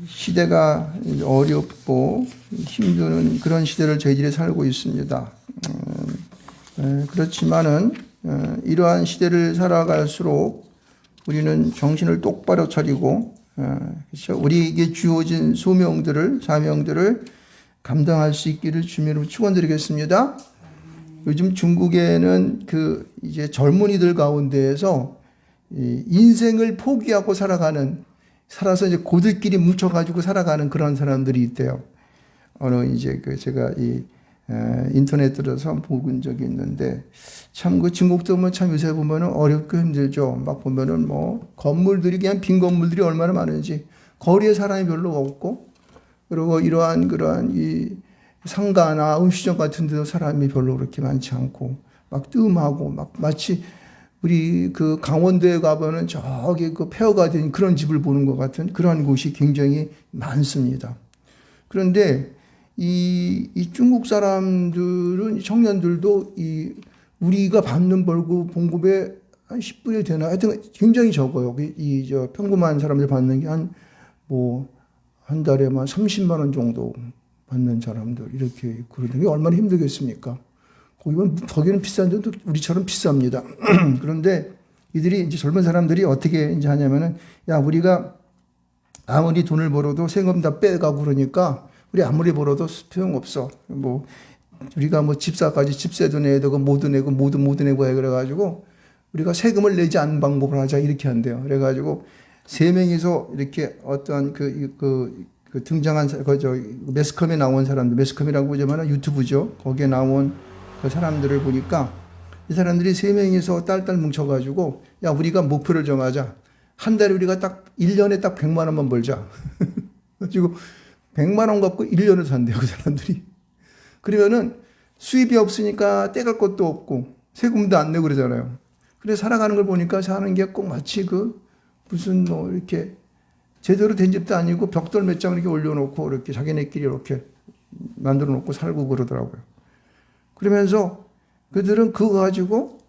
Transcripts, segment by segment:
시대가 어렵고 힘드는 그런 시대를 저희들이 살고 있습니다. 그렇지만은 이러한 시대를 살아갈수록 우리는 정신을 똑바로 차리고 그렇죠? 우리에게 주어진 소명들을 사명들을 감당할 수 있기를 주님으로 축원드리겠습니다. 요즘 중국에는 그 이제 젊은이들 가운데에서 인생을 포기하고 살아서 이제 고들끼리 뭉쳐가지고 살아가는 그런 사람들이 있대요. 어느 이제 그 제가 인터넷 들어서 본 적이 있는데 참 그 중국도 뭐 참 요새 보면은 어렵고 힘들죠. 막 보면은 뭐 건물들이 그냥 빈 건물들이 얼마나 많은지 거리에 사람이 별로 없고 그리고 그러한 이 상가나 음식점 같은 데도 사람이 별로 그렇게 많지 않고 막 뜸하고 막 마치 우리 그 강원도에 가보면 저기 그 폐허가 된 그런 집을 보는 것 같은 그런 곳이 굉장히 많습니다. 그런데 이 중국 사람들은 청년들도 우리가 받는 벌금 봉급의 한 10분이 되나 하여튼 굉장히 적어요. 저 평범한 사람들 받는 게 한 달에만 30만 원 정도 받는 사람들 이렇게 그러는 게 얼마나 힘들겠습니까? 거기는 비싼데 또 우리처럼 비쌉니다. 그런데 이들이 이제 젊은 사람들이 어떻게 이제 하냐면은 야 우리가 아무리 돈을 벌어도 세금 다 빼가고 그러니까 우리 아무리 벌어도 소용없어. 우리가 집사까지 집세도 내야 되고 모두 내고 모두 내고 해 그래가지고 우리가 세금을 내지 않는 방법을 하자 이렇게 한대요. 그래가지고 세 명이서 이렇게 어떠한 그 등장한 매스컴에 나온 사람들 매스컴이라고 보자면 유튜브죠. 거기에 나온 그 사람들을 보니까 이 사람들이 세 명이서 딸딸 뭉쳐가지고 야 우리가 목표를 정하자. 한 달에 우리가 딱 1년에 딱 100만 원만 벌자. 그리고 100만 원 갖고 1년을 산대요 그 사람들이. 그러면은 수입이 없으니까 떼갈 것도 없고 세금도 안 내고 그러잖아요. 그래 살아가는 걸 보니까 사는 게 꼭 마치 무슨 이렇게 제대로 된 집도 아니고 벽돌 몇 장 이렇게 올려놓고 이렇게 자기네끼리 이렇게 만들어 놓고 살고 그러더라고요. 그러면서 그들은 그거 가지고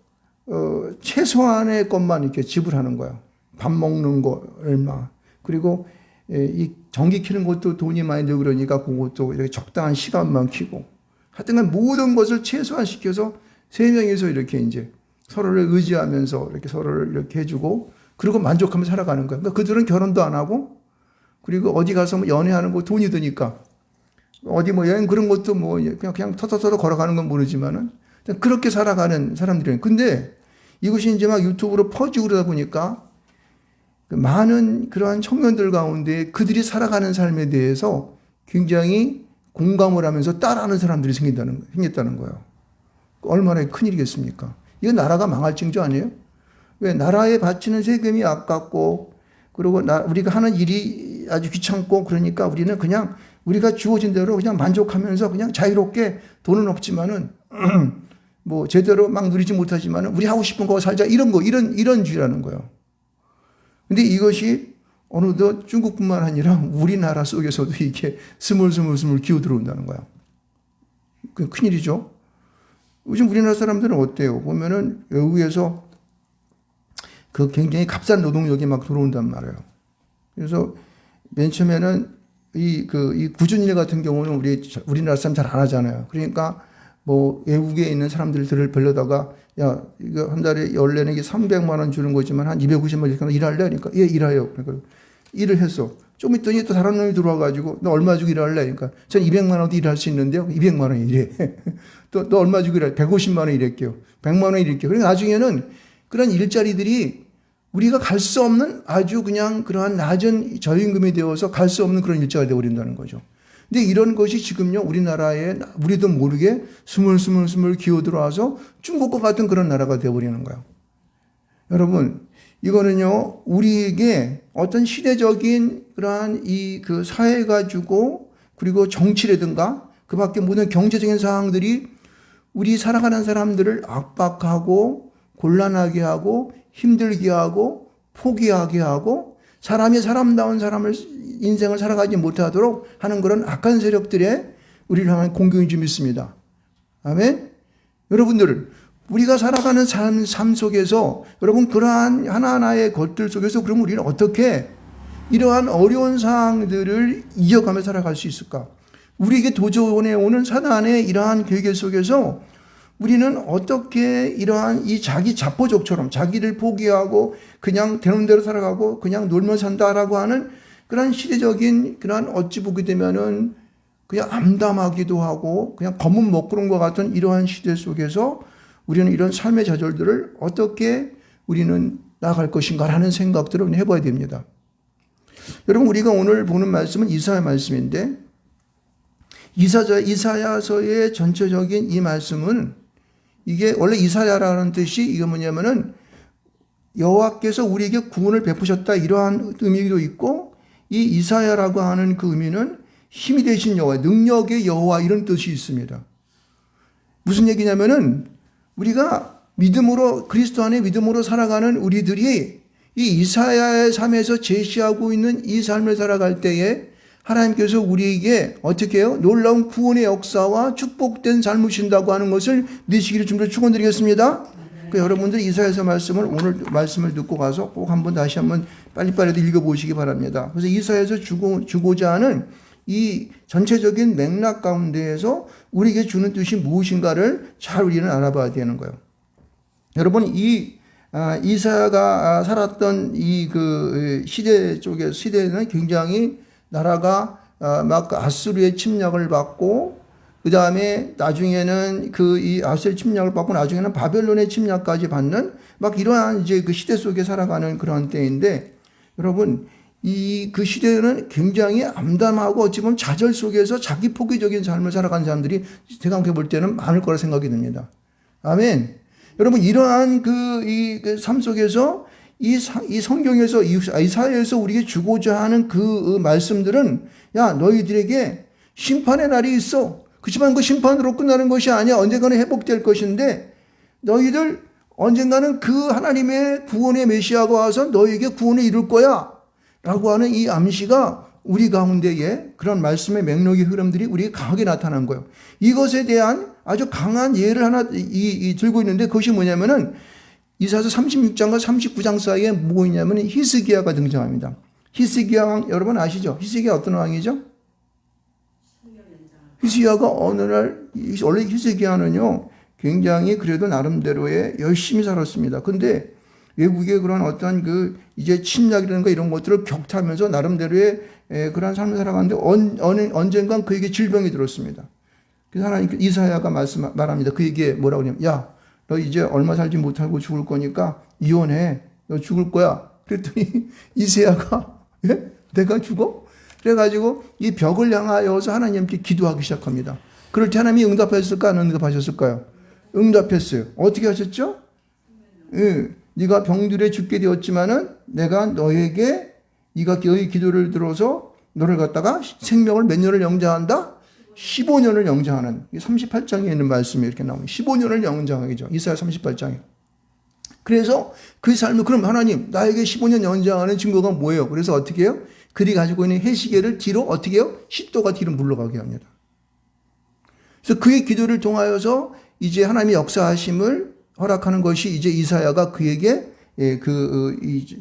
최소한의 것만 이렇게 지불하는 거예요. 밥 먹는 거 얼마. 그리고 이 전기 켜는 것도 돈이 많이 들고 그러니까 그것도 이렇게 적당한 시간만 켜고. 하여튼간 모든 것을 최소한 시켜서 세 명이서 이렇게 이제 서로를 의지하면서 이렇게 서로를 이렇게 해주고 그리고 만족하며 살아가는 거예요. 그러니까 그들은 결혼도 안 하고 그리고 어디 가서 연애하는 거 돈이 드니까 어디 여행 그런 것도 그냥 터터터터 걸어가는 건 모르지만은 그렇게 살아가는 사람들이에요. 근데 이것이 이제 막 유튜브로 퍼지고 그러다 보니까 많은 그러한 청년들 가운데 그들이 살아가는 삶에 대해서 굉장히 공감을 하면서 따라하는 사람들이 생겼다는 거예요. 얼마나 큰일이겠습니까? 이거 나라가 망할 징조 아니에요? 왜 나라에 바치는 세금이 아깝고 그리고 우리가 하는 일이 아주 귀찮고 그러니까 우리는 그냥 우리가 주어진 대로 그냥 만족하면서 그냥 자유롭게 돈은 없지만은 제대로 막 누리지 못하지만은 우리 하고 싶은 거 살자 이런 주의라는 거예요. 근데 이것이 어느덧 중국뿐만 아니라 우리나라 속에서도 이게 스물스물 기어 들어온다는 거야. 그 큰일이죠. 요즘 우리나라 사람들은 어때요? 보면은 외국에서 굉장히 값싼 노동력이 막 들어온단 말이에요. 그래서 맨 처음에는 이 구준일 같은 경우는 우리나라 사람 잘 안 하잖아요. 그러니까 외국에 있는 사람들을 별려다가 야 이거 한 달에 원래는 이게 300만 원 주는 거지만 한 250만 원 이렇게 일할래? 그러니까 예 일해요. 그러니까 일을 했어. 좀 있더니 또 다른 놈이 들어와가지고 너 얼마 주고 일할래? 그러니까 전 200만 원도 일할 수 있는데요. 200만 원 일해. 또 얼마 주고 일할래? 150만 원 일할게요. 100만 원 일할게요. 그러니까 나중에는 그런 일자리들이 우리가 갈 수 없는 아주 그냥 그러한 낮은 저임금이 되어서 갈 수 없는 그런 일자가 되어버린다는 거죠. 근데 이런 것이 지금요, 우리나라에 우리도 모르게 스물스물 기어 들어와서 중국과 같은 그런 나라가 되어버리는 거예요. 여러분, 이거는요, 우리에게 어떤 시대적인 그러한 그 사회가 주고 그리고 정치라든가 그 밖에 모든 경제적인 상황들이 우리 살아가는 사람들을 압박하고 곤란하게 하고 힘들게 하고 포기하게 하고 사람이 사람다운 인생을 살아가지 못하도록 하는 그런 악한 세력들의 우리를 향한 공격인 줄 믿습니다. 아멘? 여러분들 우리가 살아가는 삶 속에서 여러분 그러한 하나하나의 것들 속에서 그럼 우리는 어떻게 이러한 어려운 상황들을 이겨가며 살아갈 수 있을까? 우리에게 도전해 오는 사단의 이러한 계획 속에서 우리는 어떻게 이러한 이 자기 자포족처럼 자기를 포기하고 그냥 되는 대로 살아가고 그냥 놀며 산다라고 하는 그런 시대적인 그런 어찌 보게 되면은 그냥 암담하기도 하고 그냥 검은 먹구름과 같은 이러한 시대 속에서 우리는 이런 삶의 좌절들을 어떻게 우리는 나아갈 것인가라는 생각들을 해봐야 됩니다. 여러분, 우리가 오늘 보는 말씀은 이사야 말씀인데 이사야서의 전체적인 이 말씀은 이게 원래 이사야라는 뜻이 이게 뭐냐면은 여호와께서 우리에게 구원을 베푸셨다 이러한 의미도 있고 이 이사야라고 하는 그 의미는 힘이 되신 여호와, 능력의 여호와 이런 뜻이 있습니다. 무슨 얘기냐면은 우리가 믿음으로 그리스도 안에 믿음으로 살아가는 우리들이 이 이사야의 삶에서 제시하고 있는 이 삶을 살아갈 때에 하나님께서 우리에게 어떻게 해요? 놀라운 구원의 역사와 축복된 삶을 주신다고 하는 것을 믿으시기를 주님으로 축원드리겠습니다. 그 여러분들 이사야서 말씀을 오늘 말씀을 듣고 가서 꼭 한번 다시 한번 빨리빨리 읽어보시기 바랍니다. 그래서 이사야에서 주고자 하는 이 전체적인 맥락 가운데에서 우리에게 주는 뜻이 무엇인가를 잘 우리는 알아봐야 되는 거예요. 여러분, 이사야가 살았던 이 그 시대는 굉장히 나라가 막 아수르의 침략을 받고 그 다음에 나중에는 이 아수르의 침략을 받고 나중에는 바벨론의 침략까지 받는 막 이러한 이제 그 시대 속에 살아가는 그런 때인데 여러분 그 시대는 굉장히 암담하고 어찌 보면 좌절 속에서 자기 포기적인 삶을 살아가는 사람들이 생각해 볼 때는 많을 거라 생각이 듭니다. 아멘. 여러분 이러한 그 삶 속에서 이 성경에서 이사야에서 우리에게 주고자 하는 그 말씀들은 야 너희들에게 심판의 날이 있어. 그렇지만 그 심판으로 끝나는 것이 아니야. 언젠가는 회복될 것인데 너희들 언젠가는 그 하나님의 구원의 메시아가 와서 너희에게 구원을 이룰 거야 라고 하는 이 암시가 우리 가운데에 그런 말씀의 맥락의 흐름들이 우리에게 강하게 나타난 거예요. 이것에 대한 아주 강한 예를 하나 들고 있는데 그것이 뭐냐면은 이사야서 36장과 39장 사이에 뭐 있냐면 히스기야가 등장합니다. 히스기야 왕 여러분 아시죠? 히스기야 어떤 왕이죠? 히스기야가 어느 날 원래 히스기야는요 굉장히 그래도 나름대로의 열심히 살았습니다. 근데 외국의 그런 어떤 이제 침략이라든가 이런 것들을 격타하면서 나름대로의 그런 삶을 살아가는데 언젠간 그에게 질병이 들었습니다. 그래서 하나님 이사야가 말합니다. 그에게 뭐라고 하냐면 야 너 이제 얼마 살지 못하고 죽을 거니까 이혼해. 너 죽을 거야. 그랬더니 이사야가 예? 내가 죽어? 그래가지고 이 벽을 향하여서 하나님께 기도하기 시작합니다. 그럴 때 하나님이 응답하셨을까? 안 응답하셨을까요? 응답했어요. 어떻게 하셨죠? 예. 네가 병들에 죽게 되었지만은 내가 너에게 네가 너의 기도를 들어서 너를 갖다가 생명을 몇 년을 영장한다? 15년을 영장하는 38장에 있는 말씀이 이렇게 나옵니다. 15년을 영장하기죠. 이사야 38장에. 그래서 그 삶을 그럼 하나님 나에게 15년 영장하는 증거가 뭐예요? 그래서 어떻게 해요? 그들이 가지고 있는 해시계를 뒤로 어떻게 해요? 10도가 뒤로 물러가게 합니다. 그래서 그의 기도를 통하여서 이제 하나님의 역사하심을 허락하는 것이 이제 이사야가 그에게 이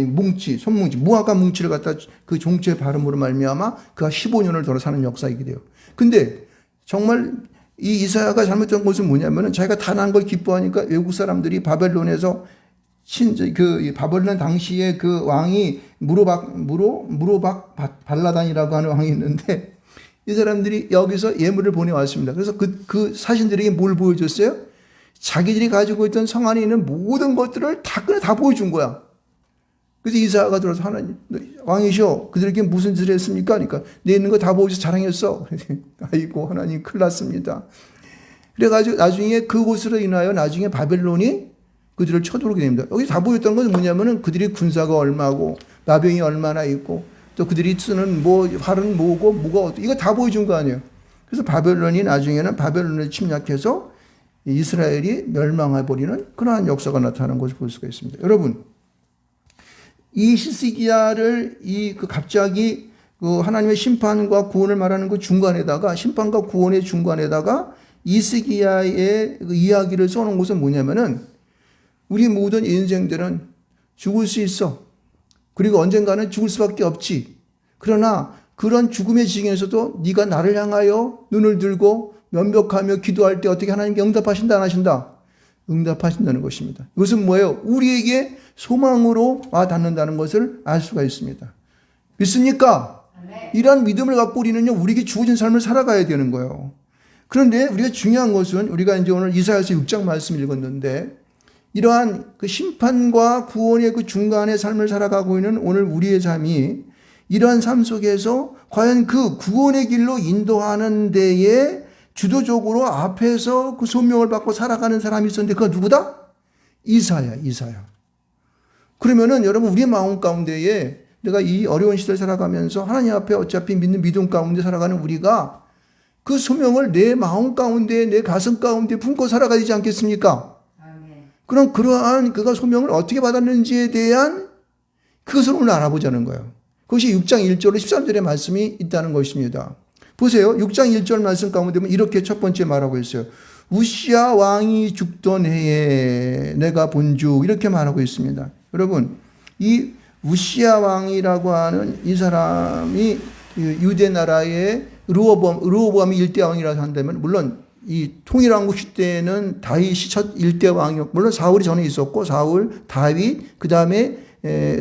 뭉치, 손뭉치, 무화과 뭉치를 갖다 그 종체의 발음으로 말미암아 그가 15년을 돌아 사는 역사이게 돼요. 근데 정말 이 이사야가 잘못된 것은 뭐냐면은 자기가 다 난 걸 기뻐하니까 외국 사람들이 바벨론에서 바벨론 당시에 그 왕이 무로박 발라단이라고 하는 왕이 있는데 이 사람들이 여기서 예물을 보내왔습니다. 그래서 그 사신들에게 뭘 보여줬어요? 자기들이 가지고 있던 성 안에 있는 모든 것들을 다 보여준 거야. 그래서 이사야가 들어서 하나님, 왕이시오. 그들에게 무슨 짓을 했습니까? 그러니까 내 있는 거 다 보여서 자랑했어. 아이고, 하나님 큰일 났습니다. 그래가지고 나중에 그곳으로 인하여 나중에 바벨론이 그들을 쳐들어오게 됩니다. 여기 다 보였던 것은 뭐냐면은 그들이 군사가 얼마고 나병이 얼마나 있고 또 그들이 쓰는 활은 뭐고 뭐가 어떻고 이거 다 보여준 거 아니에요. 그래서 바벨론이 나중에는 바벨론을 침략해서 이스라엘이 멸망해버리는 그러한 역사가 나타나는 것을 볼 수가 있습니다. 여러분, 이 히스기야를 갑자기 하나님의 심판과 구원을 말하는 그 중간에다가 심판과 구원의 중간에다가 히스기야의 이야기를 써놓은 것은 뭐냐면은 우리 모든 인생들은 죽을 수 있어. 그리고 언젠가는 죽을 수밖에 없지. 그러나 그런 죽음의 지경에서도 네가 나를 향하여 눈을 들고 면벽하며 기도할 때 어떻게 하나님께 응답하신다 안 하신다? 응답하신다는 것입니다. 이것은 뭐예요? 우리에게 소망으로 와 닿는다는 것을 알 수가 있습니다. 믿습니까? 이러한 믿음을 갖고 우리는요, 우리에게 주어진 삶을 살아가야 되는 거예요. 그런데 우리가 중요한 것은 우리가 이제 오늘 이사야서 6장 말씀 읽었는데 이러한 그 심판과 구원의 그 중간의 삶을 살아가고 있는 오늘 우리의 삶이 이러한 삶 속에서 과연 그 구원의 길로 인도하는 데에 주도적으로 앞에서 그 소명을 받고 살아가는 사람이 있었는데 그가 누구다? 이사야. 그러면은 여러분 우리의 마음 가운데에 내가 이 어려운 시대를 살아가면서 하나님 앞에 어차피 믿는 믿음 가운데 살아가는 우리가 그 소명을 내 마음 가운데 내 가슴 가운데 품고 살아가야 되지 않겠습니까? 그럼 그러한 그가 소명을 어떻게 받았는지에 대한 그것을 오늘 알아보자는 거예요. 그것이 6장 1절로 13절의 말씀이 있다는 것입니다. 보세요. 6장 1절 말씀 가운데 보면 이렇게 첫 번째 말하고 있어요. 우시야 왕이 죽던 해에 내가 본즉 이렇게 말하고 있습니다. 여러분 이 우시야 왕이라고 하는 이 사람이 유대 나라의 르호보암이 일대 왕이라고 한다면 물론 이 통일왕국 시대에는 다윗이 첫 일대 왕이었고 물론 사울이 전에 있었고 사울, 다윗, 그 다음에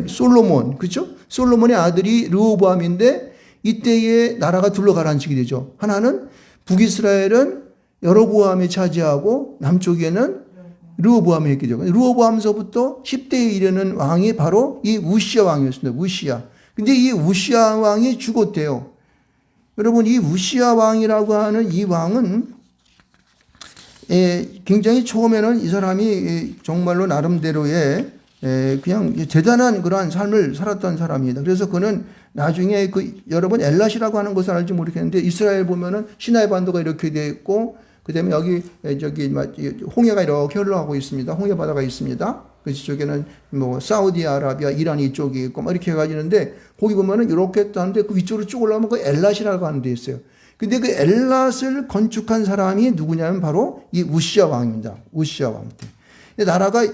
솔로몬, 그렇죠? 솔로몬의 아들이 르호보암인데 이때에 나라가 둘로 가라앉히게 되죠. 하나는 북이스라엘은 여로보암이 차지하고 남쪽에는 르호보암이 했게 되고 르호보암서부터 10대에 이르는 왕이 바로 이 우시야 왕이었습니다. 우시야. 근데 이 우시야 왕이 죽었대요. 여러분 이 우시야 왕이라고 하는 이 왕은 굉장히 처음에는 이 사람이 정말로 나름대로의 그냥 대단한 그러한 삶을 살았던 사람입니다. 그래서 그는 나중에 여러분 엘랏이라고 하는 것을 알지 모르겠는데 이스라엘 보면은 시나이 반도가 이렇게 되어 있고 그다음에 여기 홍해가 이렇게 흘러가고 있습니다. 홍해 바다가 있습니다. 그 뒤쪽에는 뭐 사우디아라비아, 이란 이쪽이 있고 막 이렇게 해가지는데 거기 보면은 이렇게 하는데 그 위쪽으로 쭉 올라오면 그 엘랏이라고 하는 데 있어요. 근데 그 엘랏을 건축한 사람이 누구냐면 바로 이 우시야 왕입니다. 우시야 왕 때. 나라가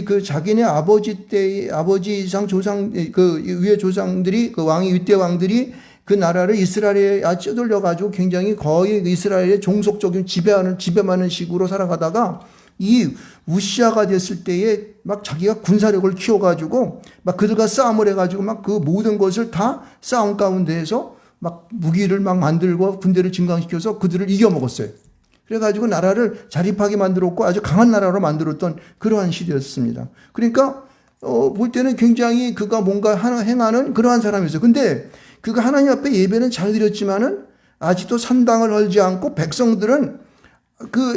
그 자기네 아버지 때 아버지 이상 조상 그 위에 조상들이 그 왕이 윗대 왕들이 그 나라를 이스라엘에 찌들려 가지고 굉장히 거의 이스라엘의 종속적인 지배하는 식으로 살아가다가 이 우시아가 됐을 때에 막 자기가 군사력을 키워 가지고 막 그들과 싸움을 해 가지고 막 그 모든 것을 다 싸움 가운데에서 막 무기를 막 만들고 군대를 증강시켜서 그들을 이겨 먹었어요. 그래가지고 나라를 자립하게 만들었고 아주 강한 나라로 만들었던 그러한 시대였습니다. 그러니까 볼 때는 굉장히 그가 뭔가 행하는 그러한 사람이었어요. 근데 그가 하나님 앞에 예배는 잘 드렸지만은 아직도 산당을 헐지 않고 백성들은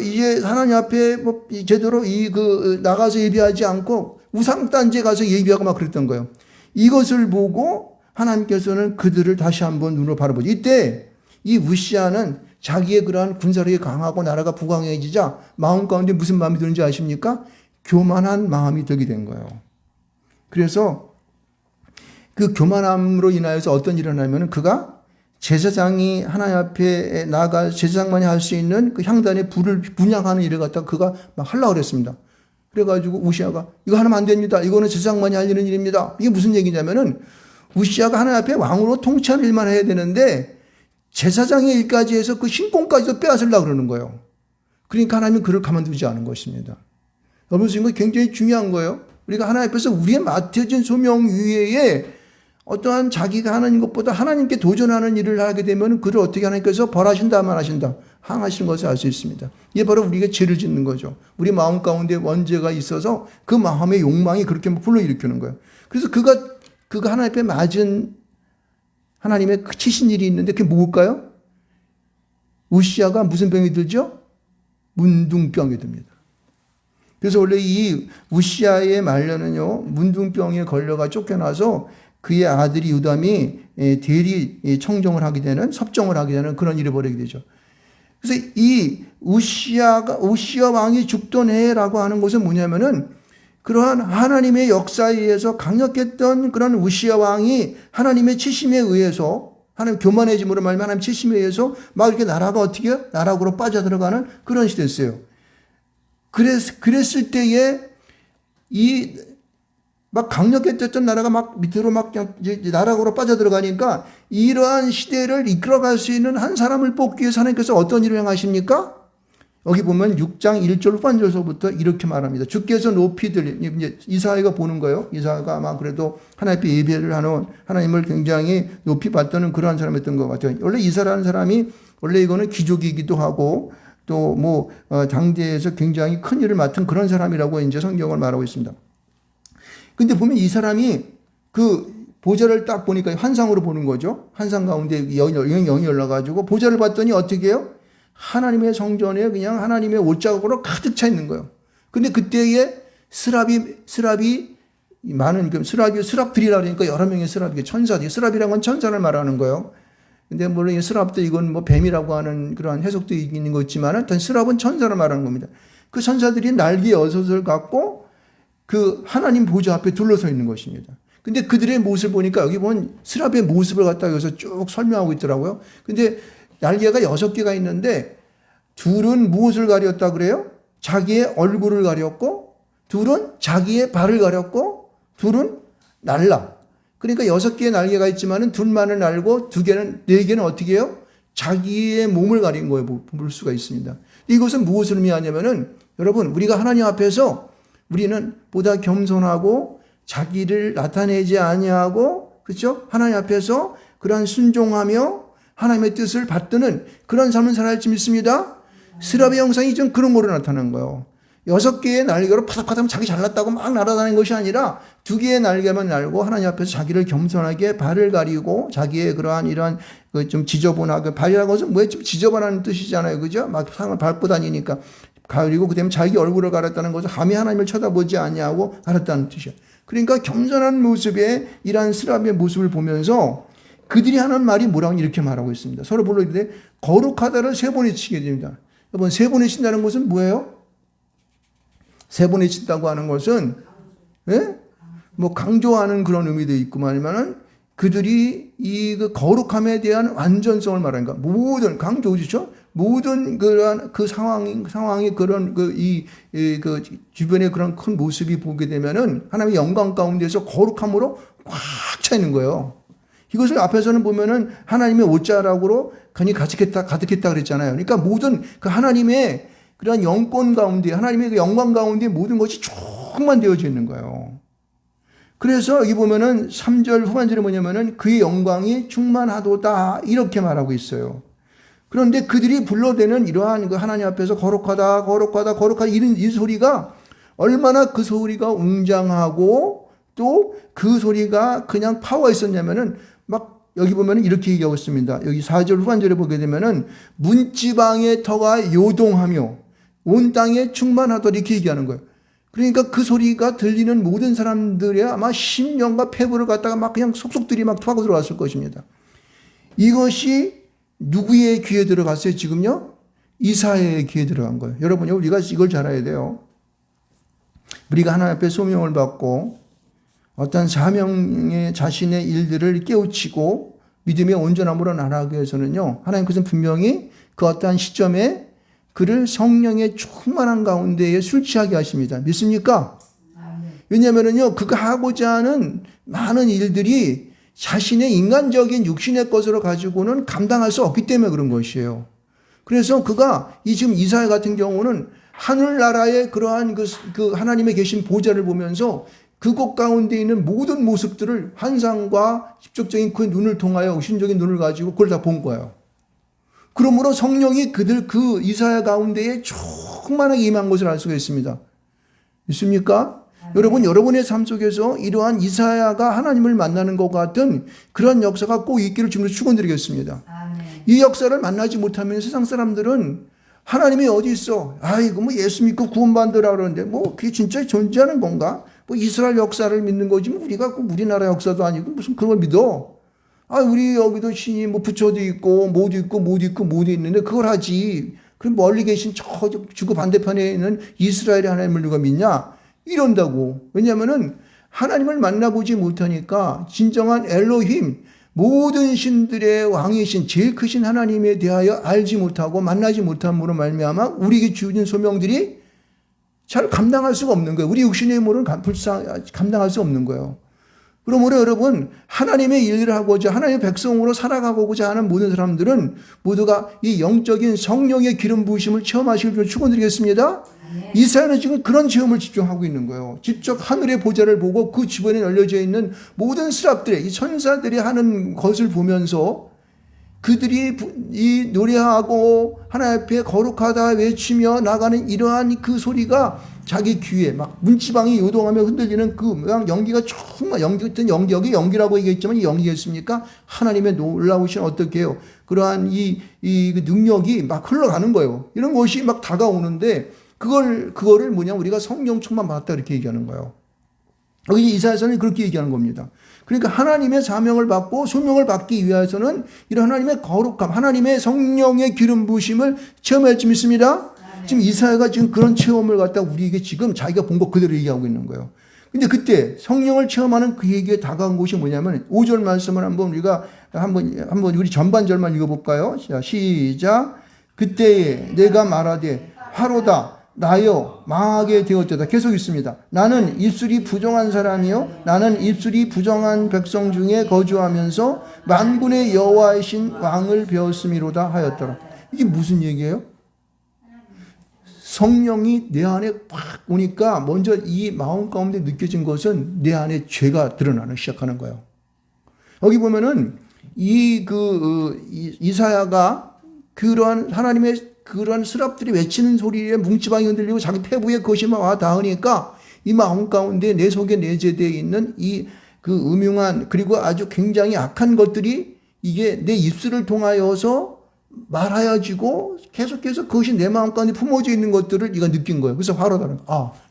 이제 하나님 앞에 뭐 제대로 나가서 예배하지 않고 우상단지에 가서 예배하고 막 그랬던 거예요. 이것을 보고 하나님께서는 그들을 다시 한번 눈으로 바라보죠. 이때 이 우시아는 자기의 그러한 군사력이 강하고 나라가 부강해지자 마음 가운데 무슨 마음이 드는지 아십니까? 교만한 마음이 들게 된 거예요. 그래서 그 교만함으로 인하여서 어떤 일이 일어나면 그가 제사장이 하나님 앞에 나가 제사장만이 할 수 있는 그 향단에 불을 분양하는 일을 갖다가 그가 막 하려고 그랬습니다. 그래가지고 우시아가 이거 하면 안 됩니다. 이거는 제사장만이 할 일입니다. 이게 무슨 얘기냐면은 우시아가 하나님 앞에 왕으로 통치하는 일만 해야 되는데 제사장의 일까지 해서 그 신권까지도 빼앗으려고 그러는 거예요. 그러니까 하나님은 그를 가만두지 않은 것입니다. 여러분, 이거 굉장히 중요한 거예요. 우리가 하나님 앞에서 우리의 맡겨진 소명 위에 어떠한 자기가 하는 것보다 하나님께 도전하는 일을 하게 되면 그를 어떻게 하나님께서 벌하신다, 말하신다, 항하시는 것을 알 수 있습니다. 이게 바로 우리가 죄를 짓는 거죠. 우리 마음 가운데 원죄가 있어서 그 마음의 욕망이 그렇게 불러일으키는 거예요. 그래서 그가 하나님 앞에 맞은 하나님의 치신 일이 있는데 그게 뭘까요? 우시아가 무슨 병이 들죠? 문둥병이 듭니다. 그래서 원래 이 우시아의 말년은요, 문둥병에 걸려가 쫓겨나서 그의 아들이 요담이 대리 청정을 하게 되는, 섭정을 하게 되는 그런 일을 벌이게 되죠. 그래서 이 우시아 왕이 죽던 해라고 하는 것은 뭐냐면은 그러한 하나님의 역사에 의해서 강력했던 그런 우시아 왕이 하나님의 치심에 의해서 하나님 교만해짐으로 말하면 하나님 치심에 의해서 막 이렇게 나라가 어떻게 나락으로 빠져들어가는 그런 시대였어요. 그랬을 때에 이 막 강력했던 나라가 막 밑으로 막 그냥 이제 나락으로 빠져들어가니까 이러한 시대를 이끌어갈 수 있는 한 사람을 뽑기 위해서 하나님께서 어떤 일을 행하십니까? 여기 보면 6장 1절 후반절서부터 이렇게 말합니다. 주께서 높이 들린, 이제 이사야가 보는 거예요. 이사야가 아마 그래도 하나님 앞에 예배를 하는, 하나님을 굉장히 높이 받드는 그러한 사람이었던 것 같아요. 원래 이사라는 사람이 원래 이거는 귀족이기도 하고 또 뭐 당대에서 굉장히 큰 일을 맡은 그런 사람이라고 이제 성경을 말하고 있습니다. 근데 보면 이 사람이 그 보좌를 딱 보니까 환상으로 보는 거죠. 환상 가운데 영이 올라가지고 보좌를 봤더니 어떻게 해요? 하나님의 성전에 그냥 하나님의 옷자국으로 가득 차 있는 거예요. 근데 그때에 스랍이 많은, 스랍들이라 그러니까 여러 명의 스랍이, 천사들이, 스랍이라는 건 천사를 말하는 거예요. 근데 물론 이 스랍도 이건 뭐 뱀이라고 하는 그런 해석도 있는 거 있지만, 일단 스랍은 천사를 말하는 겁니다. 그 천사들이 날개 6을 갖고 그 하나님 보좌 앞에 둘러서 있는 것입니다. 근데 그들의 모습을 보니까 여기 보면 스랍의 모습을 갖다 여기서 쭉 설명하고 있더라고요. 근데 날개가 6개가 있는데 둘은 무엇을 가렸다 그래요? 자기의 얼굴을 가렸고, 둘은 자기의 발을 가렸고, 둘은 날라. 그러니까 6개의 날개가 있지만은 둘만을 날고 4개는 어떻게 해요? 자기의 몸을 가린 거에 볼 수가 있습니다. 이것은 무엇을 의미하냐면은 여러분, 우리가 하나님 앞에서 우리는 보다 겸손하고 자기를 나타내지 아니하고, 그렇죠? 하나님 앞에서 그러한 순종하며 하나님의 뜻을 받드는 그런 삶을 살아야 할 줄 믿습니다. 스랍의 형상이 좀 그런 거로 나타난 거예요. 6개의 날개로 파닥파닥 자기 잘났다고 막 날아다니는 것이 아니라 2개의 날개만 날고 하나님 앞에서 자기를 겸손하게 발을 가리고 자기의 그러한 이러한 좀 지저분하게, 발이라는 것은 뭐에 좀 지저분한 뜻이잖아요. 그죠? 막 상을 밟고 다니니까. 가리고 그다음에 자기 얼굴을 가렸다는 것은 감히 하나님을 쳐다보지 아니하고 가렸다는 뜻이에요. 그러니까 겸손한 모습의 이러한 스랍의 모습을 보면서 그들이 하는 말이 뭐라고 이렇게 말하고 있습니다. 서로 불러이르되 거룩하다를 3번에 치게 됩니다. 여러분, 3번에 친다는 것은 뭐예요? 3번에 친다고 하는 것은, 예? 뭐 강조하는 그런 의미도 있구만이면은 그들이 이 그 거룩함에 대한 완전성을 말하는 거야. 모든 강조죠. 모든 그런 그 상황이 그런 그 주변의 그런 큰 모습이 보게 되면은 하나님의 영광 가운데서 거룩함으로 꽉 차 있는 거예요. 이것을 앞에서는 보면은 하나님의 옷자락으로 간이 가득했다 그랬잖아요. 그러니까 모든 그 하나님의 그런 영권 가운데, 하나님의 그 영광 가운데 모든 것이 충만되어져 있는 거예요. 그래서 여기 보면은 3절 후반절에 뭐냐면은 그의 영광이 충만하도다 이렇게 말하고 있어요. 그런데 그들이 불러대는 이러한 그 하나님 앞에서 거룩하다 이런 이 소리가 얼마나 그 소리가 웅장하고 또 그 소리가 그냥 파워 있었냐면은 막 여기 보면은 이렇게 얘기하고 있습니다. 여기 4절 후반절에 보게 되면은 문지방의 터가 요동하며 온 땅에 충만하도록 이렇게 얘기하는 거예요. 그러니까 그 소리가 들리는 모든 사람들의 아마 심령과 폐부를 갖다가 막 그냥 속속들이 막 투하고 들어갔을 것입니다. 이것이 누구의 귀에 들어갔어요, 지금요? 이사야의 귀에 들어간 거예요. 여러분, 우리가 이걸 잘 알아야 돼요. 우리가 하나님 앞에 소명을 받고 어떤 사명의 자신의 일들을 깨우치고 믿음의 온전함으로 나아가기 위해서는요, 하나님께서는 분명히 그 어떠한 시점에 그를 성령의 충만한 가운데에 술 취하게 하십니다. 믿습니까? 왜냐하면요, 그가 하고자 하는 많은 일들이 자신의 인간적인 육신의 것으로 가지고는 감당할 수 없기 때문에 그런 것이에요. 그래서 그가 지금 이사야 같은 경우는 하늘나라의 그러한 그 하나님의 계신 보좌를 보면서 그곳 가운데 있는 모든 모습들을 환상과 직접적인 그 눈을 통하여 신적인 눈을 가지고 그걸 다 본 거예요. 그러므로 성령이 그 이사야 가운데에 충만하게 임한 것을 알 수가 있습니다. 있습니까? 여러분, 여러분의 삶 속에서 이러한 이사야가 하나님을 만나는 것 같은 그런 역사가 꼭 있기를 주님으로 축원드리겠습니다. 이 역사를 만나지 못하면 세상 사람들은 하나님이 어디 있어? 아이고, 뭐 예수 믿고 구원받으라 그러는데 뭐 그게 진짜 존재하는 건가? 뭐 이스라엘 역사를 믿는 거지 뭐 우리가 우리나라 역사도 아니고 무슨 그걸 믿어? 아, 우리 여기도 신이 뭐 부처도 있고 모두 있는데 그걸 하지. 그럼 멀리 계신 저 지구 반대편에 있는 이스라엘의 하나님을 누가 믿냐? 이런다고. 왜냐하면은 하나님을 만나보지 못하니까 진정한 엘로힘, 모든 신들의 왕이신 제일 크신 하나님에 대하여 알지 못하고 만나지 못함으로 말미암아 우리에게 주어진 소명들이 잘 감당할 수가 없는 거예요. 우리 육신의 힘으로는 감당할 수 없는 거예요. 그러므로 여러분, 하나님의 일을 하고자, 하나님의 백성으로 살아가고자 하는 모든 사람들은 모두가 이 영적인 성령의 기름 부으심을 체험하시길 좀 축원드리겠습니다. 이사야는 지금 그런 체험을 집중하고 있는 거예요. 직접 하늘의 보좌를 보고 그 주변에 널려져 있는 모든 스랍들의 이 천사들이 하는 것을 보면서 그들이 이 노래하고 하나님 앞에 거룩하다 외치며 나가는 이러한 그 소리가 자기 귀에 막 문지방이 요동하며 흔들리는 그 연기가 정말 여기 연기라고 얘기했지만 이 연기겠습니까? 하나님의 놀라우신 어떻게 해요? 그러한 이 능력이 막 흘러가는 거예요. 이런 것이 막 다가오는데 그거를 뭐냐 우리가 성령 충만 받았다 이렇게 얘기하는 거예요. 여기 이사야서는 그렇게 얘기하는 겁니다. 그러니까 하나님의 사명을 받고 소명을 받기 위해서는 이런 하나님의 거룩함, 하나님의 성령의 기름 부으심을 체험할 줄 믿습니다. 지금 이사야가 지금 그런 체험을 갖다 우리에게 지금 자기가 본 것 그대로 얘기하고 있는 거예요. 근데 그때 성령을 체험하는 그에게 다가온 것이 뭐냐면 5절 말씀을 한번 우리가 한번 우리 전반절만 읽어볼까요? 자, 시작. 그때에 내가 말하되 화로다 나여 망하게 되었도다. 계속 있습니다. 나는 입술이 부정한 사람이요 나는 입술이 부정한 백성 중에 거주하면서 만군의 여호와이신 왕을 배웠음이로다 하였더라. 이게 무슨 얘기예요? 성령이 내 안에 팍 오니까 먼저 이 마음 가운데 느껴진 것은 내 안에 죄가 드러나기 시작하는 거예요. 여기 보면은 이사야가 그러한 하나님의 그런 스랍들이 외치는 소리에 뭉치방이 흔들리고 자기 폐부에 그것이 와 닿으니까 이 마음 가운데 내 속에 내재되어 있는 그 음흉한 그리고 아주 굉장히 악한 것들이 이게 내 입술을 통하여서 말하여지고 계속해서 그것이 내 마음 가운데 품어져 있는 것들을 이가 느낀 거예요. 그래서 화로다는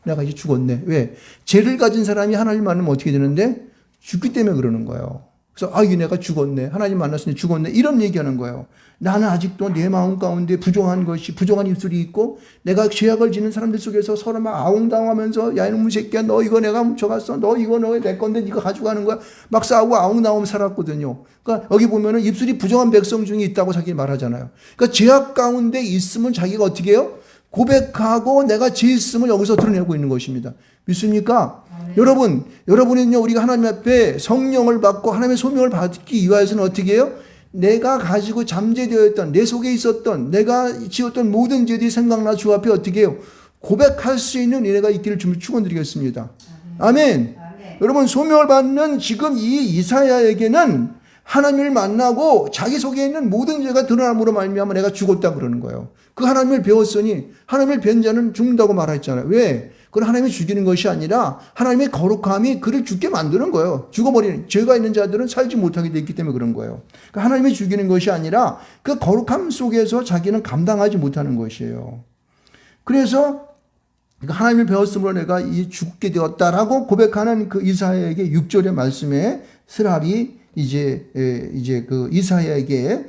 내가 이제 죽었네. 왜? 죄를 가진 사람이 하나님 만나면 어떻게 되는데? 죽기 때문에 그러는 거예요. 그래서 이게 내가 죽었네. 하나님 만났으니 죽었네. 이런 얘기하는 거예요. 나는 아직도 내 마음 가운데 부정한 입술이 있고 내가 죄악을 지는 사람들 속에서 서로 막 아웅다웅하면서 야 이놈의 새끼야 너 이거 내가 훔쳐갔어. 너 이거 내 건데 네가 가져가는 거야. 막 싸우고 아웅다웅 살았거든요. 그러니까 여기 보면은 입술이 부정한 백성 중에 있다고 자기 말하잖아요. 그러니까 죄악 가운데 있으면 자기가 어떻게 해요? 고백하고 내가 죄 있음을 여기서 드러내고 있는 것입니다. 믿습니까? 여러분은요, 우리가 하나님 앞에 성령을 받고 하나님의 소명을 받기 위해서는 어떻게 해요? 내가 가지고 잠재되어 있던, 내 속에 있었던, 내가 지었던 모든 죄들이 생각나 주 앞에 어떻게 해요? 고백할 수 있는 은혜가 있기를 축원드리겠습니다. 아멘. 여러분, 소명을 받는 지금 이 이사야에게는 하나님을 만나고 자기 속에 있는 모든 죄가 드러남으로 말미암아 내가 죽었다 그러는 거예요. 그 하나님을 배웠으니 하나님을 배운 자는 죽는다고 말했잖아요. 왜? 그건 하나님이 죽이는 것이 아니라 하나님의 거룩함이 그를 죽게 만드는 거예요. 죽어버리는 죄가 있는 자들은 살지 못하게 되어 있기 때문에 그런 거예요. 그러니까 하나님이 죽이는 것이 아니라 그 거룩함 속에서 자기는 감당하지 못하는 것이에요. 그래서 하나님을 배웠으므로 내가 죽게 되었다라고 고백하는 그 이사야에게 6절의 말씀에 스랍이 이제 그 이사야에게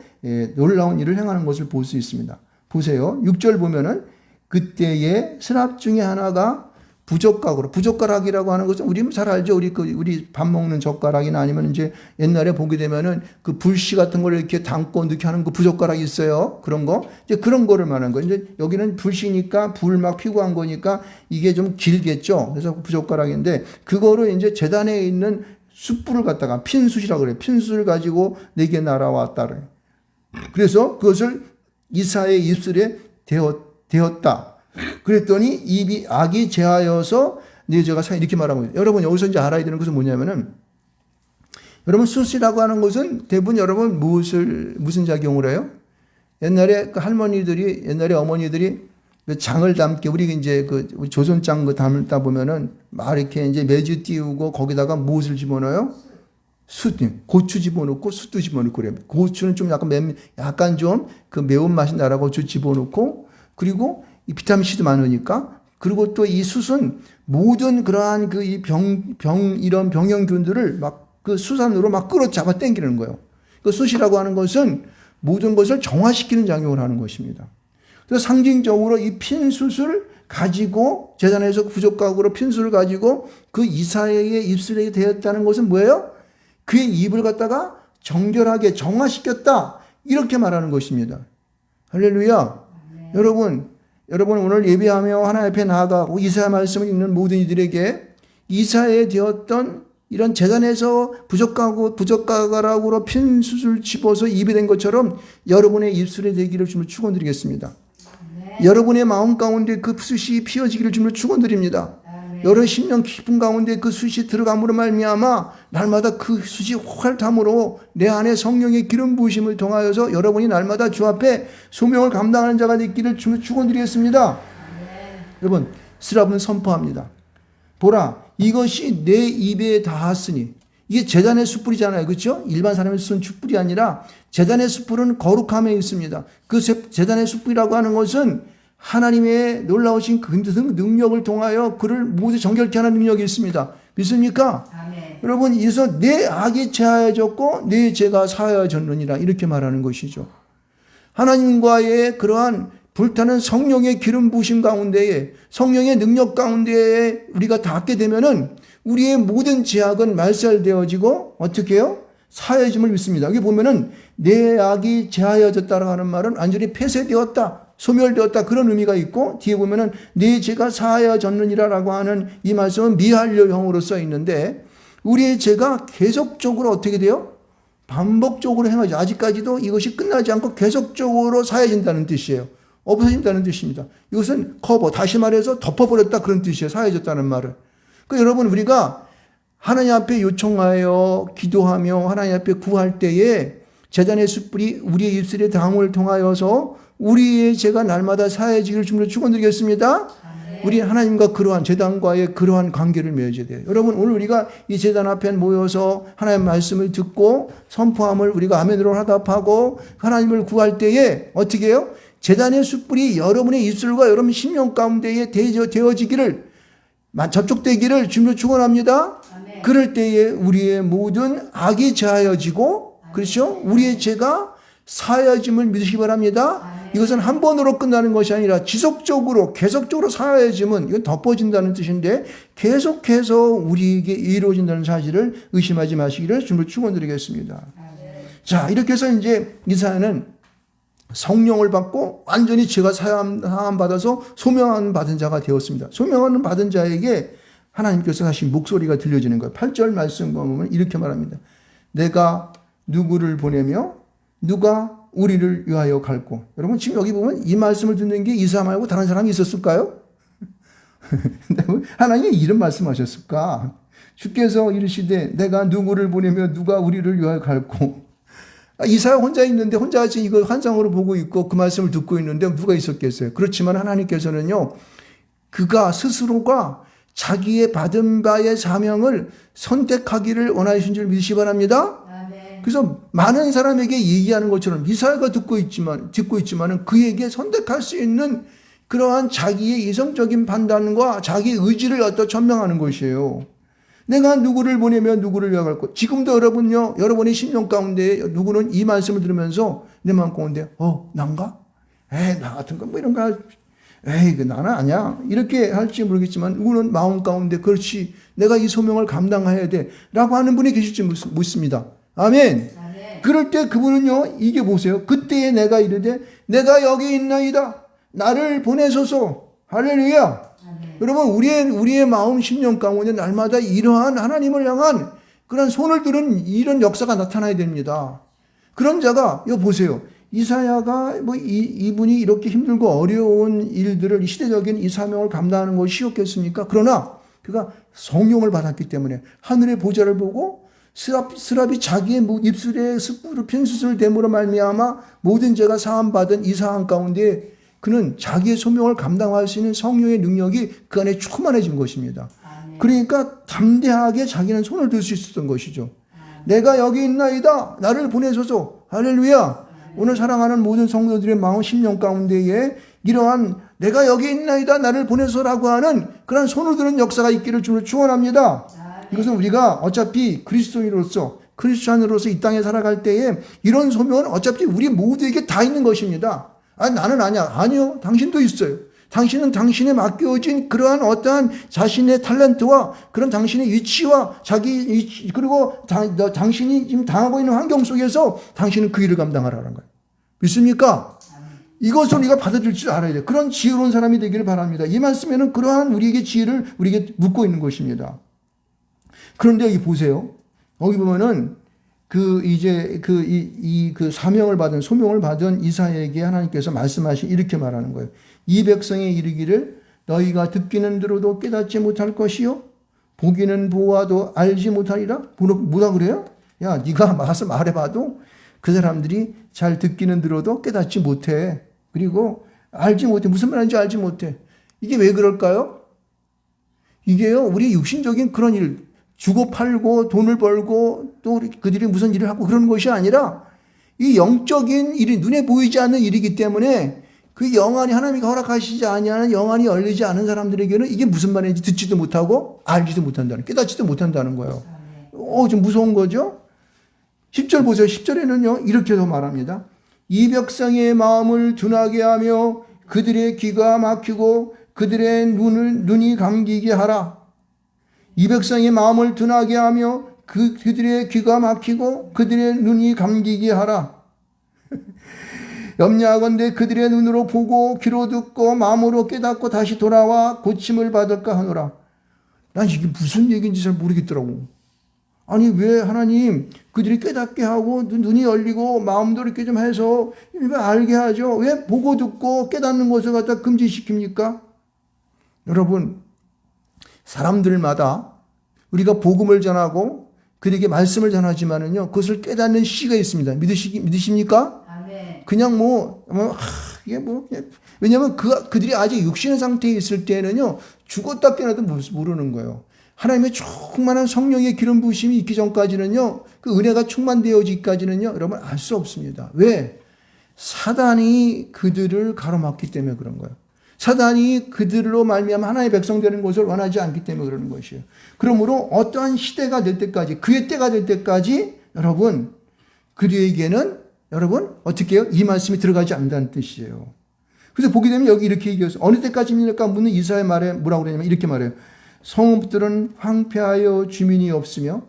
놀라운 일을 행하는 것을 볼 수 있습니다. 보세요. 6절 보면은 그때에 스랍 중에 하나가 부젓가락이라고 하는 것은 우리 잘 알죠. 우리 밥 먹는 젓가락이나 아니면 이제 옛날에 보게 되면은 그 불씨 같은 걸 이렇게 담고 넣게 하는 그 부젓가락이 있어요. 그런 거. 이제 그런 거를 말하는 거예요. 이제 여기는 불씨니까 불 막 피고 한 거니까 이게 좀 길겠죠. 그래서 부젓가락인데 그거를 이제 재단에 있는 숯불을 갖다가 핀숯이라고 그래요. 핀숯을 가지고 내게 날아왔다. 그래서 그것을 이사야의 입술에 대었다. 그랬더니 입이 악이 제하여서 네 죄가 사 이렇게 말하고 있어요. 여러분 여기서 이제 알아야 되는 것은 뭐냐면은 여러분 숯이라고 하는 것은 대부분 여러분 무슨 작용을 해요? 옛날에 그 옛날에 어머니들이 그 장을 담게 우리 이제 그 조선장 그 담다 보면은 막 이렇게 이제 매주 띄우고 거기다가 무엇을 집어넣어요? 숯, 고추 집어넣고 숯도 집어넣고 그래요. 고추는 좀 약간 좀 그 매운 맛이 나라고 고추 집어넣고 그리고 이 비타민C도 많으니까 그리고 또 이 숯은 모든 그러한 그 이런 병영균들을 막 그 수산으로 막 끌어잡아 당기는 거예요. 그 숯이라고 하는 것은 모든 것을 정화시키는 작용을 하는 것입니다. 그래서 상징적으로 이 핀숯을 가지고 재단에서 부젓가락으로 핀숯을 가지고 그 이사야의 입술에 대었다는 것은 뭐예요? 그의 입을 갖다가 정결하게 정화시켰다 이렇게 말하는 것입니다. 할렐루야. 여러분 여러분 오늘 예배하며 하나님 앞에 나아가고 이사야 말씀을 읽는 모든 이들에게 이사야에 되었던 이런 재단에서 부적가락으로 핀 숯을 집어서 입에 댄 것처럼 여러분의 입술에 되기를 주님을 축원드리겠습니다. 여러분의 마음 가운데 그 숯이 피어지기를 주님을 축원드립니다. 여러분 심령 깊은 가운데 그 숯이 들어감으로 말미암아 날마다 그 숯이 활탐으로 내 안에 성령의 기름 부으심을 통하여서 여러분이 날마다 주 앞에 소명을 감당하는 자가 되기를 주님을 축원드리겠습니다. 여러분 스랍은 선포합니다. 보라, 이것이 내 입에 닿았으니. 이게 제단의 숯불이잖아요. 그렇죠? 일반 사람이 쓰는 숯불이 아니라 제단의 숯불은 거룩함에 있습니다. 그 제단의 숯불이라고 하는 것은 하나님의 놀라우신 그 능력을 통하여 그를 모두 정결케 하는 능력이 있습니다. 믿습니까? 아멘. 여러분, 이래서 내 악이 제하여졌고 내 죄가 사하여졌느니라 이렇게 말하는 것이죠. 하나님과의 그러한 불타는 성령의 기름 부으심 가운데에 성령의 능력 가운데에 우리가 닿게 되면은 우리의 모든 죄악은 말살되어지고 어떻게 해요? 사해짐을 믿습니다. 여기 보면은 내 악이 제하여졌다라고 하는 말은 완전히 폐쇄되었다, 소멸되었다 그런 의미가 있고 뒤에 보면은 내 죄가 사하여졌느니라라고 하는 이 말씀은 미완료형으로 써 있는데 우리의 죄가 계속적으로 어떻게 돼요? 반복적으로 행하죠. 아직까지도 이것이 끝나지 않고 계속적으로 사해진다는 뜻이에요. 없어진다는 뜻입니다. 이것은 다시 말해서 덮어버렸다 그런 뜻이에요. 사해졌다는 말은. 그러니까 여러분 우리가 하나님 앞에 요청하여 기도하며 하나님 앞에 구할 때에 제단의 숯불이 우리의 입술의 당을 통하여서 우리의 죄가 날마다 사해지기를 주님으로 축원드리겠습니다. 우리 하나님과 그러한 제단과의 그러한 관계를 맺어야 돼요. 여러분 오늘 우리가 이 제단 앞에 모여서 하나님 말씀을 듣고 선포함을 우리가 아멘으로 화답하고 하나님을 구할 때에 어떻게 해요? 제단의 숯불이 여러분의 입술과 여러분 심령 가운데에 되어지기를 접촉되기를 주님으로 축원합니다. 그럴 때에 우리의 모든 악이 제하여지고 그렇죠? 우리의 죄가 사하여짐을 믿으시기 바랍니다. 이것은 한 번으로 끝나는 것이 아니라 지속적으로 계속적으로 사하여짐은 이건 덮어진다는 뜻인데 계속해서 우리에게 이루어진다는 사실을 의심하지 마시기를 주님으로 축원드리겠습니다. 자, 이렇게 해서 이제 이사야는 성령을 받고 완전히 죄가 사함 받아서 소명함 받은 자가 되었습니다. 소명함 받은 자에게 하나님께서 하신 목소리가 들려지는 거예요. 8절 말씀 보면 이렇게 말합니다. 내가 누구를 보내며 누가 우리를 위하여 갈고. 여러분 지금 여기 보면 이 말씀을 듣는 게 이사야 말고 다른 사람이 있었을까요? 하나님이 이런 말씀하셨을까? 주께서 이르시되 내가 누구를 보내며 누가 우리를 위하여 갈고. 이사야 혼자 있는데 혼자 이거 환상으로 보고 있고 그 말씀을 듣고 있는데 누가 있었겠어요? 그렇지만 하나님께서는요, 그가 스스로가 자기의 받은 바의 사명을 선택하기를 원하신 줄 믿으시기 바랍니다. 아멘. 그래서 많은 사람에게 얘기하는 것처럼 이사야가 듣고 있지만은 그에게 선택할 수 있는 그러한 자기의 이성적인 판단과 자기 의지를 갖다 천명하는 것이에요. 내가 누구를 보내며 누구를 위하여 갈고. 지금도 여러분요, 여러분의 심령 가운데 누구는 이 말씀을 들으면서 내 마음 가운데 난가? 나 같은 거 뭐 이런 거 그 나는 아니야. 이렇게 할지 모르겠지만 누구는 마음 가운데 그렇지 내가 이 소명을 감당해야 돼 라고 하는 분이 계실지 묻습니다. 아멘. 그럴 때 그분은요, 이게 보세요. 그때에 내가 이르되 내가 여기 있나이다. 나를 보내소서. 할렐루야. 여러분 우리의 마음 심령 가운데 날마다 이러한 하나님을 향한 그런 손을 들은 이런 역사가 나타나야 됩니다. 그런 자가 여기 보세요. 이사야가 이분이 이렇게 힘들고 어려운 일들을 이 시대적인 이 사명을 감당하는 것이 쉬웠겠습니까? 그러나 그가 성령을 받았기 때문에 하늘의 보좌를 보고 스랍이 자기의 입술에 숯불을 핀 숯을 댐으로 말미암아 모든 죄가 사함 받은 이 상황 가운데 그는 자기의 소명을 감당할 수 있는 성령의 능력이 그 안에 충만해진 것입니다. 아멘. 그러니까 담대하게 자기는 손을 들 수 있었던 것이죠. 아멘. 내가 여기 있나이다. 나를 보내소서. 할렐루야. 아멘. 오늘 사랑하는 모든 성도들의 마음 심령 가운데에 이러한 내가 여기 있나이다. 나를 보내소서라고 하는 그런 손을 드는 역사가 있기를 주를 축원합니다. 이것은 우리가 어차피 그리스도인으로서 크리스찬으로서 이 땅에 살아갈 때에 이런 소명은 어차피 우리 모두에게 다 있는 것입니다. 나는 아니야. 아니요. 당신도 있어요. 당신은 당신에 맡겨진 그러한 어떠한 자신의 탤런트와 그런 당신의 위치와 그리고 당신이 지금 당하고 있는 환경 속에서 당신은 그 일을 감당하라는 거예요. 믿습니까? 이것을 우리가 받아들일 줄 알아야 돼요. 그런 지혜로운 사람이 되기를 바랍니다. 이 말씀에는 그러한 우리에게 지혜를 우리에게 묻고 있는 것입니다. 그런데 여기 보세요. 여기 보면은 그 사명을 받은, 소명을 받은 이사야에게 하나님께서 말씀하시 이렇게 말하는 거예요. 이 백성에 이르기를 너희가 듣기는 들어도 깨닫지 못할 것이요 보기는 보아도 알지 못하리라. 뭐라 그래요? 야, 네가 말해봐도 그 사람들이 잘 듣기는 들어도 깨닫지 못해. 그리고 알지 못해. 무슨 말인지 알지 못해. 이게 왜 그럴까요? 이게요, 우리 육신적인 그런 일, 주고 팔고 돈을 벌고 또 그들이 무슨 일을 하고 그런 것이 아니라 이 영적인 일이 눈에 보이지 않는 일이기 때문에 그 영안이 하나님이 허락하시지 아니하는 영안이 열리지 않은 사람들에게는 이게 무슨 말인지 듣지도 못하고 알지도 못한다는, 깨닫지도 못한다는 거예요. 좀 무서운 거죠? 10절 보세요. 10절에는요 이렇게 더 말합니다. 이 백성의 마음을 둔하게 하며 그들의 귀가 막히고 그들의 눈이 감기게 하라. 이 백성의 마음을 둔하게 하며 그들의 귀가 막히고 그들의 눈이 감기게 하라. 염려하건대 그들의 눈으로 보고 귀로 듣고 마음으로 깨닫고 다시 돌아와 고침을 받을까 하노라. 난 이게 무슨 얘기인지 잘 모르겠더라고. 아니 왜 하나님 그들이 깨닫게 하고 눈이 열리고 마음도 이렇게 좀 해서 알게 하죠. 왜 보고 듣고 깨닫는 것을 갖다 금지시킵니까? 여러분, 사람들마다 우리가 복음을 전하고 그들에게 말씀을 전하지만은요 그것을 깨닫는 시기가 있습니다. 믿으십니까? 아멘. 그냥 이게 왜냐하면 그들이 아직 육신의 상태에 있을 때는요 죽었다 깨어나도 모르는 거예요. 하나님의 충만한 성령의 기름 부으심이 있기 전까지는요 그 은혜가 충만되어지기까지는요 여러분 알 수 없습니다. 왜? 사단이 그들을 가로막기 때문에 그런 거예요. 사단이 그들로 말미암아 하나님의 백성 되는 것을 원하지 않기 때문에 그러는 것이에요. 그러므로 어떠한 시대가 될 때까지, 그의 때가 될 때까지 여러분 그들에게는 여러분 어떻게 해요? 이 말씀이 들어가지 않는다는 뜻이에요. 그래서 보게 되면 여기 이렇게 얘기해서 어느 때까지입니까? 묻는 이사야의 말에 뭐라고 그러냐면 이렇게 말해요. 성읍들은 황폐하여 주민이 없으며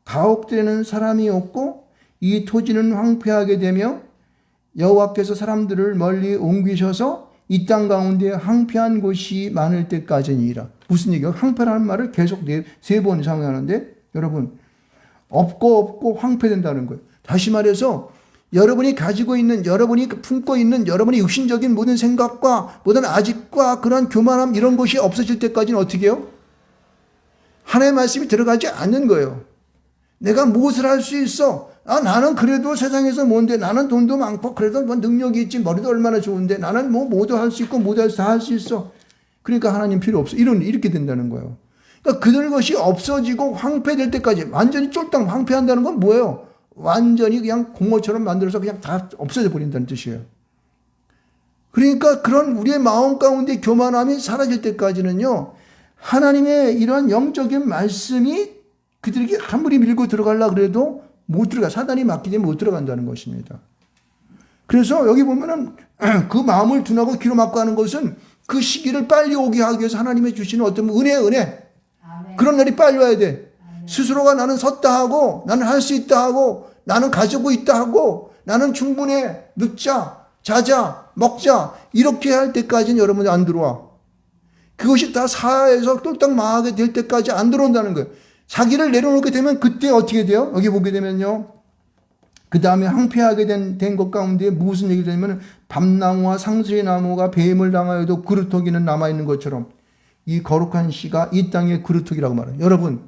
가옥들에는 사람이 없고 이 토지는 황폐하게 되며 여호와께서 사람들을 멀리 옮기셔서 이 땅 가운데 황폐한 곳이 많을 때까지니라. 무슨 얘기예요? 황폐라는 말을 계속 세 번 사용하는데 여러분 없고 황폐된다는 거예요. 다시 말해서 여러분이 가지고 있는, 여러분이 품고 있는 여러분의 육신적인 모든 생각과 모든 아집과 그런 교만함 이런 것이 없어질 때까지는 어떻게 해요? 하나님의 말씀이 들어가지 않는 거예요. 내가 무엇을 할 수 있어? 나는 그래도 세상에서 뭔데, 나는 돈도 많고 그래도 뭐 능력이 있지, 머리도 얼마나 좋은데, 나는 뭐도 할 수 있고 뭐도 다 할 수 있어. 그러니까 하나님 필요 없어. 이렇게 된다는 거예요. 그러니까 그들 것이 없어지고 황폐될 때까지 완전히 쫄딱 황폐한다는 건 뭐예요? 완전히 그냥 공허처럼 만들어서 그냥 다 없어져 버린다는 뜻이에요. 그러니까 그런 우리의 마음 가운데 교만함이 사라질 때까지는요, 하나님의 이러한 영적인 말씀이 그들에게 아무리 밀고 들어가려고 그래도 못 들어가. 사단이 막기 때문에 못 들어간다는 것입니다. 그래서 여기 보면은 그 마음을 둔하고 귀로 막고 하는 것은 그 시기를 빨리 오게 하기 위해서 하나님의 주시는 어떤 은혜. 아멘. 그런 날이 빨리 와야 돼. 아멘. 스스로가 나는 섰다 하고 나는 할 수 있다 하고 나는 가지고 있다 하고 나는 충분해. 눕자, 자자, 먹자 이렇게 할 때까지는 여러분이 안 들어와. 그것이 다 사회에서 똘딱 망하게 될 때까지 안 들어온다는 거예요. 자기를 내려놓게 되면 그때 어떻게 돼요? 여기 보게 되면요. 그 다음에 황폐하게 된 것 가운데 무슨 얘기를 하냐면 밤나무와 상수리 나무가 뱀을 당하여도 그루터기는 남아있는 것처럼 이 거룩한 씨가 이 땅의 그루터기라고 말해요. 여러분,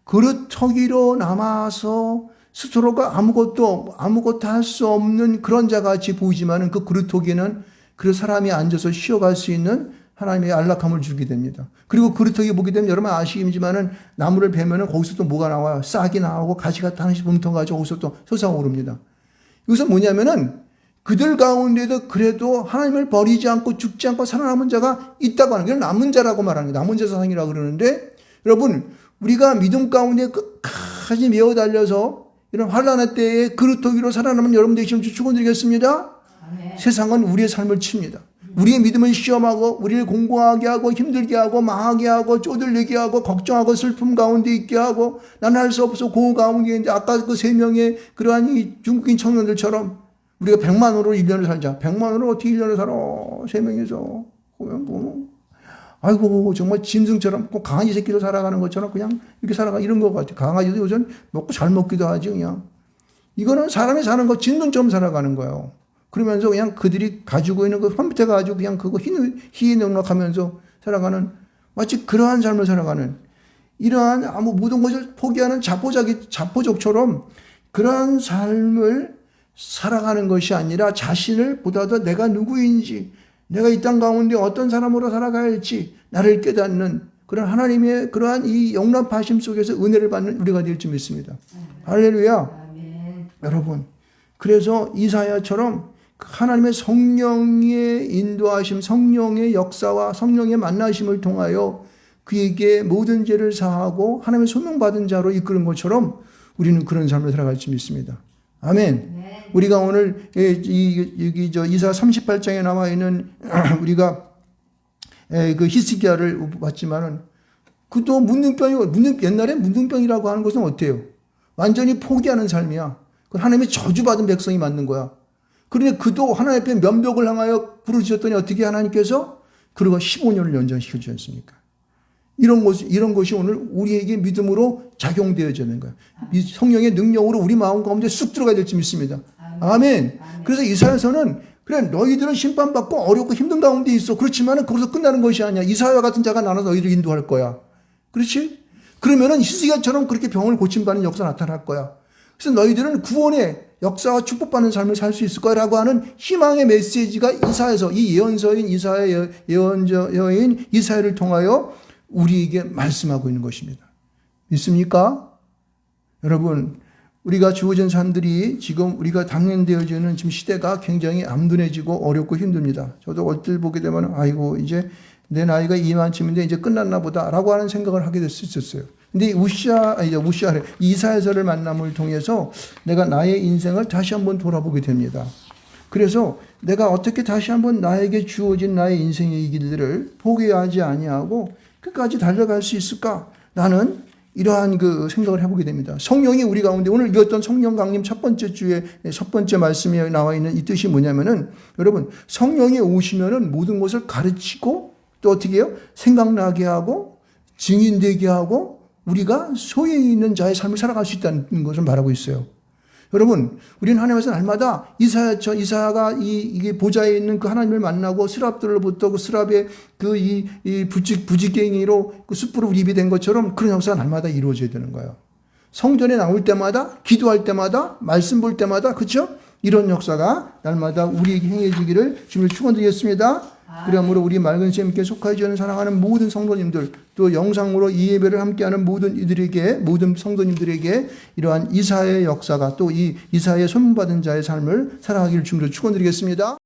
그루터기로 남아서 스스로가 아무것도 할 수 없는 그런 자같이 보이지만은 그 그루터기는 그 사람이 앉아서 쉬어갈 수 있는 하나님의 안락함을 주게 됩니다. 그리고 그루터기 보게 되면 여러분 아시겠지만은 나무를 베면은 거기서 또 뭐가 나와요? 싹이 나오고 가시가 하나씩 뭉텅가지고 거기서 또 솟아오릅니다. 이것은 뭐냐면은 그들 가운데도 그래도 하나님을 버리지 않고 죽지 않고 살아남은 자가 있다고 하는 게 남은 자라고 말하는 거예요. 남은 자 사상이라고 그러는데 여러분 우리가 믿음 가운데 끝까지 메어 달려서 이런 환난의 때에 그루터기로 살아남은 여러분 되시면 축원드리겠습니다. 세상은 우리의 삶을 칩니다. 우리의 믿음을 시험하고 우리를 공고하게 하고 힘들게 하고 망하게 하고 쪼들리게 하고 걱정하고 슬픔 가운데 있게 하고 나는 할 수 없어 그 가운데 있는데 아까 그 3명의 그러한 이 중국인 청년들처럼 우리가 100만 원으로 1년을 살자. 100만 원으로 어떻게 1년을 살아? 3명이서. 보면 뭐, 아이고, 정말 짐승처럼 꼭 강아지 새끼로 살아가는 것처럼 그냥 이렇게 살아가, 이런 것 같아. 강아지도 요즘 먹고 잘 먹기도 하지, 그냥. 이거는 사람이 사는 거 짐승처럼 살아가는 거예요. 그러면서 그냥 그들이 가지고 있는 그 컴퓨터 가지고 그냥 그거 희희넉넉하면서 살아가는, 마치 그러한 삶을 살아가는, 이러한 아무 모든 것을 포기하는 자포족처럼 그러한 삶을 살아가는 것이 아니라 자신을 보다도 내가 누구인지, 내가 이 땅 가운데 어떤 사람으로 살아가야 할지 나를 깨닫는 그런 하나님의 그러한 이 영납하심 속에서 은혜를 받는 우리가 될 줄 믿습니다. 할렐루야. 여러분, 그래서 이사야처럼 하나님의 성령의 인도하심, 성령의 역사와 성령의 만나심을 통하여 그에게 모든 죄를 사하고 하나님의 소명받은 자로 이끄는 것처럼 우리는 그런 삶을 살아갈 줄 믿습니다. 아멘. 네. 우리가 오늘 여기 이사 38장에 나와 있는 우리가 그 히스기야를 봤지만은 그도 옛날에 문둥병이라고 하는 것은 어때요? 완전히 포기하는 삶이야. 그건 하나님의 저주받은 백성이 맞는 거야. 그런데 그도 하나님 앞에 면벽을 향하여 부르짖었더니 어떻게 하나님께서 그러고 15년을 연장시켜 주셨습니까? 이런 것이 오늘 우리에게 믿음으로 작용되어지는 거예요. 성령의 능력으로 우리 마음 가운데 쑥 들어가야 될지 믿습니다. 아멘. 그래서 이사야서는 그래, 너희들은 심판받고 어렵고 힘든 가운데 있어. 그렇지만은 거기서 끝나는 것이 아니야. 이사야 같은 자가 나눠서 너희를 인도할 거야. 그렇지? 그러면은 히스기야처럼 그렇게 병을 고침받는 역사가 나타날 거야. 그래서 너희들은 구원의 역사와 축복받는 삶을 살 수 있을 거라고 하는 희망의 메시지가 이사야서, 이 예언서인 이사야의 예언자인 이사야를 통하여 우리에게 말씀하고 있는 것입니다. 믿습니까? 여러분, 우리가 주어진 삶들이 지금 우리가 당면되어지는 지금 시대가 굉장히 암둔해지고 어렵고 힘듭니다. 저도 얼핏 보게 되면 아이고 이제 내 나이가 이만쯤인데 이제 끝났나 보다라고 하는 생각을 하게 될 수 있었어요. 근데 이사야서를 만남을 통해서 내가 나의 인생을 다시 한번 돌아보게 됩니다. 그래서 내가 어떻게 다시 한번 나에게 주어진 나의 인생의 길들을 포기하지 아니하고 끝까지 달려갈 수 있을까? 나는 이러한 그 생각을 해보게 됩니다. 성령이 우리 가운데 오늘 읽었던 성령 강림 첫 번째 주에 첫 번째 말씀에 나와 있는 이 뜻이 뭐냐면은 여러분 성령이 오시면은 모든 것을 가르치고 또 어떻게 해요? 생각나게 하고 증인되게 하고 우리가 소위 있는 자의 삶을 살아갈 수 있다는 것을 말하고 있어요. 여러분, 우리는 하나님께서 날마다 이사야가 이게 보좌에 있는 그 하나님을 만나고 스랍들로부터 그 스랍의 부지깽이로 그 숯불을 입이 된 것처럼 그런 역사가 날마다 이루어져야 되는 거예요. 성전에 나올 때마다, 기도할 때마다, 말씀 볼 때마다, 그렇죠? 이런 역사가 날마다 우리에게 행해지기를 주님을 축원드리겠습니다. 그러므로 우리 맑은 샘께 속하지 않은 사랑하는 모든 성도님들, 또 영상으로 이 예배를 함께하는 모든 성도님들에게 이러한 이사야의 역사가 또 이 이사야의 선물받은 자의 삶을 살아가기를 주님으로 축원드리겠습니다.